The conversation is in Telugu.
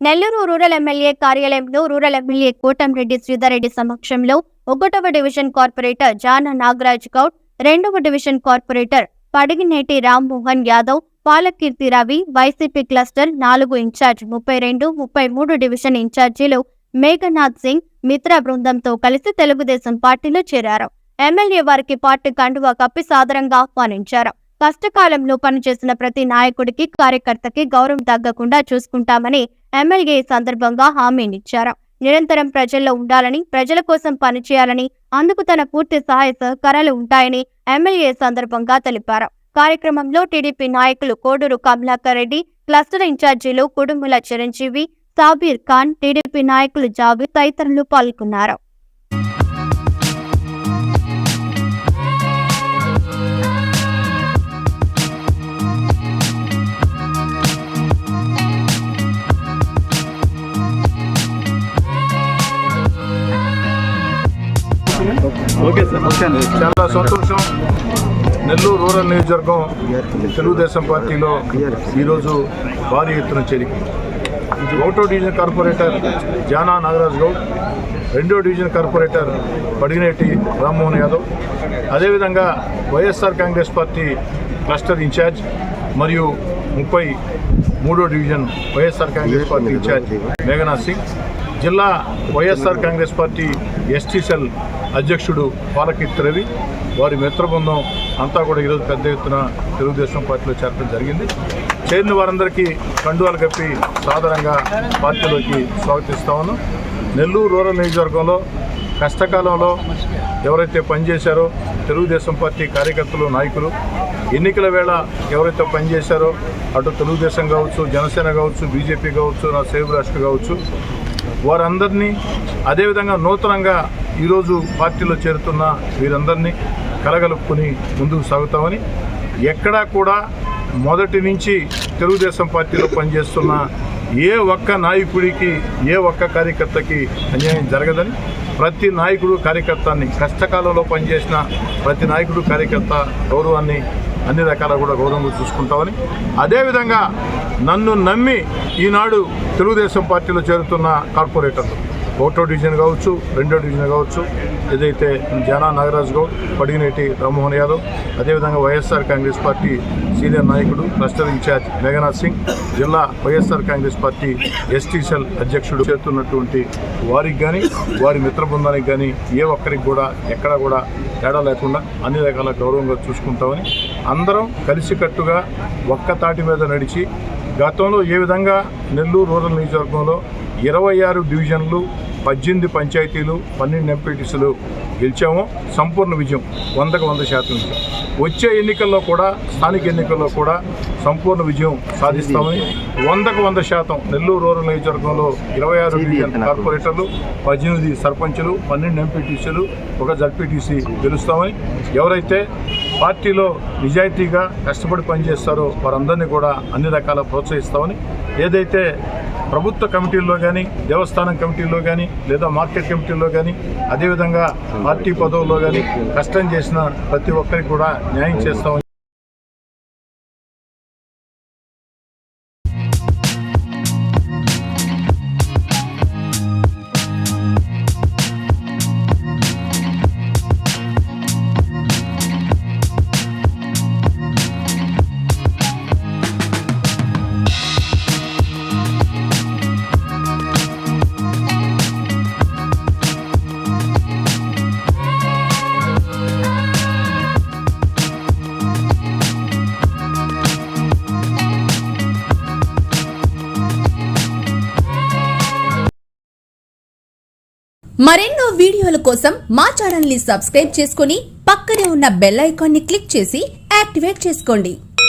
నెల్లూరు రూరల్ ఎమ్మెల్యే కార్యాలయంలో రూరల్ ఎమ్మెల్యే కోటంరెడ్డి శ్రీధర్ రెడ్డి సమక్షంలో 1వ డివిజన్ కార్పొరేటర్ జాన నాగరాజ్ గౌడ్, 2వ division corporator Padigineti Rammohan Yadav, Palakeerthi Ravi, YCP cluster 4 incharge 32, 33 division ఇన్ఛార్జీలు మేఘనాథ్ సింగ్ మిత్ర బృందంతో కలిసి తెలుగుదేశం పార్టీలో చేరారు. ఎమ్మెల్యే వారికి పార్టీ కండువా కప్పి సాదరంగా ఆహ్వానించారు. కష్టకాలంలో పనిచేసిన ప్రతి నాయకుడికి, కార్యకర్తకి గౌరవం తగ్గకుండా చూసుకుంటామని ఎమ్మెల్యే ఈ సందర్భంగా హామీనిచ్చారు. నిరంతరం ప్రజల్లో ఉండాలని, ప్రజల కోసం పనిచేయాలని, అందుకు తన పూర్తి సహాయ సహకారాలు ఉంటాయని ఎమ్మెల్యే సందర్భంగా తెలిపారు. కార్యక్రమంలో టీడీపీ నాయకులు కోడూరు కమలాకర్ రెడ్డి, క్లస్టర్ ఇన్ఛార్జీలు కుడుముల చిరంజీవి, సాబీర్ ఖాన్, టీడీపీ నాయకులు జావీద్ తదితరులు పాల్గొన్నారు. చాలా సంతోషం. నెల్లూరు రూరల్ నియోజకవర్గం తెలుగుదేశం పార్టీలో ఈరోజు భారీ ఎత్తున చేరిక. 1వ డివిజన్ కార్పొరేటర్ జానా నాగరాజ్ గౌడ్, 2వ డివిజన్ కార్పొరేటర్ పడిగినేటి రామ్మోహన్ యాదవ్, అదేవిధంగా వైఎస్ఆర్ కాంగ్రెస్ పార్టీ క్లస్టర్ ఇన్ఛార్జ్ మరియు 33వ డివిజన్ వైఎస్ఆర్ కాంగ్రెస్ పార్టీ ఇన్ఛార్జ్ మేఘనాథ్ సింగ్, జిల్లా వైఎస్ఆర్ కాంగ్రెస్ పార్టీ ఎస్టీ సెల్ అధ్యక్షుడు పాలకీర్తి రవి, వారి మిత్ర బృందం అంతా కూడా ఈరోజు పెద్ద ఎత్తున తెలుగుదేశం పార్టీలో చేరడం జరిగింది. చేరిన వారందరికీ కండువాలు కప్పి సాధారణంగా పార్టీలోకి స్వాగతిస్తా ఉన్నాం. నెల్లూరు రూరల్ నియోజకవర్గంలో కష్టకాలంలో ఎవరైతే పనిచేశారో తెలుగుదేశం పార్టీ కార్యకర్తలు, నాయకులు, ఎన్నికల వేళ ఎవరైతే పనిచేశారో అటు తెలుగుదేశం కావచ్చు, జనసేన కావచ్చు, బీజేపీ కావచ్చు, నా సేవ రాష్ట్ర కావచ్చు, వారందరినీ, అదేవిధంగా నూతనంగా ఈరోజు పార్టీలో చేరుతున్న వీరందరినీ కలగలుపుకొని ముందుకు సాగుతామని, ఎక్కడా కూడా మొదటి నుంచి తెలుగుదేశం పార్టీలో పనిచేస్తున్న ఏ ఒక్క నాయకుడికి, ఏ ఒక్క కార్యకర్తకి అన్యాయం జరగదని, ప్రతి నాయకుడు కార్యకర్తని, కష్టకాలంలో పనిచేసిన ప్రతి నాయకుడు కార్యకర్త గౌరవాన్ని అన్ని రకాల కూడా గౌరవంగా చూసుకుంటామని, అదేవిధంగా నన్ను నమ్మి ఈనాడు తెలుగుదేశం పార్టీలో చేరుతున్న కార్పొరేటర్లు 1వ డివిజన్ కావచ్చు, 2వ డివిజన్ కావచ్చు, ఏదైతే జానా నాగరాజ్ గౌడ్, పడిగినేటి రామ్మోహన్ యాదవ్, అదేవిధంగా వైఎస్ఆర్ కాంగ్రెస్ పార్టీ సీనియర్ నాయకుడు క్లస్టర్ ఇన్ఛార్జ్ మేఘనాథ్ సింగ్, జిల్లా వైఎస్ఆర్ కాంగ్రెస్ పార్టీ ఎస్టీ సెల్ అధ్యక్షుడు చేరుతున్నటువంటి వారికి కానీ, వారి మిత్ర బృందానికి కానీ ఏ ఒక్కరికి కూడా ఎక్కడా కూడా తేడా లేకుండా అన్ని రకాల గౌరవంగా చూసుకుంటామని, అందరం కలిసికట్టుగా ఒక్క తాటి మీద నడిచి, గతంలో ఏ విధంగా నెల్లూరు రూరల్ నియోజకవర్గంలో 26 డివిజన్లు, 18 పంచాయతీలు, 12 ఎంపీటీసీలు గెలిచామో సంపూర్ణ విజయం, 100% విజయం. వచ్చే ఎన్నికల్లో కూడా, స్థానిక ఎన్నికల్లో కూడా సంపూర్ణ విజయం సాధిస్తామని, 100% నెల్లూరు రూరల్ నియోజకవర్గంలో 26 డివిజన్ కార్పొరేటర్లు, 18 సర్పంచులు, 12 ఎంపీటీసీలు, 1 జడ్పీటీసీ గెలుస్తామని, ఎవరైతే పార్టీలో నిజాయితీగా కష్టపడి పనిచేస్తారో వారందరినీ కూడా అన్ని రకాల ప్రోత్సహిస్తామని, ఏదైతే ప్రభుత్వ కమిటీల్లో కానీ, దేవస్థానం కమిటీల్లో కానీ, లేదా మార్కెట్ కమిటీల్లో కానీ, అదేవిధంగా పార్టీ పదవుల్లో కానీ కష్టం చేసిన ప్రతి ఒక్కరికి కూడా న్యాయం చేస్తామని. మరెన్నో వీడియోల కోసం మా ఛానల్ ని సబ్స్క్రైబ్ చేసుకుని పక్కనే ఉన్న బెల్ ఐకాన్ ని క్లిక్ చేసి యాక్టివేట్ చేసుకోండి.